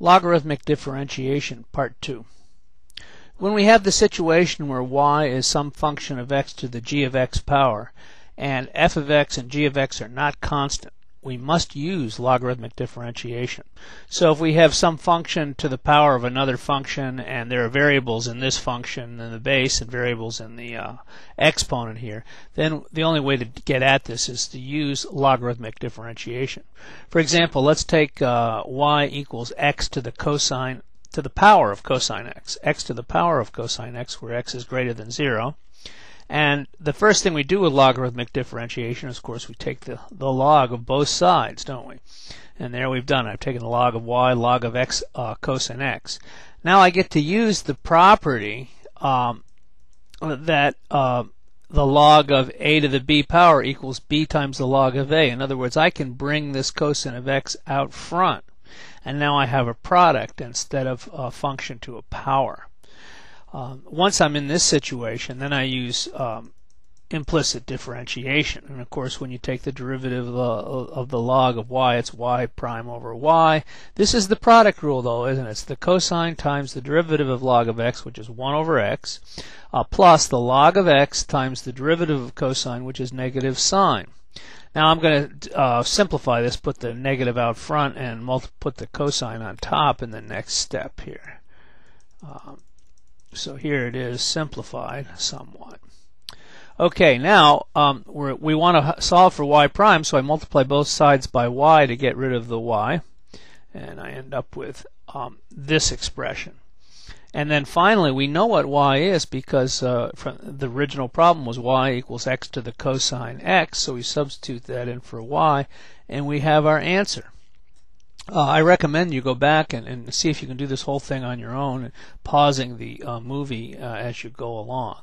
Logarithmic Differentiation, Part 2. When we have the situation where y is some function of x to the g of x power, and f of x and g of x are not constant, we must use logarithmic differentiation. So if we have some function to the power of another function, and there are variables in this function in the base and variables in the exponent here, then the only way to get at this is to use logarithmic differentiation. For example, let's take y equals x to the cosine to the power of cosine x to the power of cosine x, where x is greater than 0. And the first thing we do with logarithmic differentiation is, of course, we take the log of both sides, don't we? And there we've done it. I've taken the log of y, log of x, cosine x. Now I get to use the property that the log of a to the b power equals b times the log of a. In other words, I can bring this cosine of x out front. And now I have a product instead of a function to a power. Once I'm in this situation, then I use implicit differentiation. And of course, when you take the derivative of the log of y, it's y prime over y. This is the product rule, though, isn't it? It's the cosine times the derivative of log of x, which is 1 over x, plus the log of x times the derivative of cosine, which is negative sine. Now I'm going to simplify this, put the negative out front, and put the cosine on top in the next step here. So here it is simplified somewhat. Okay, now we want to solve for y prime, so I multiply both sides by y to get rid of the y, and I end up with this expression. And then finally, we know what y is because from the original problem was y equals x to the cosine x, so we substitute that in for y, and we have our answer. I recommend you go back and see if you can do this whole thing on your own, pausing the movie as you go along.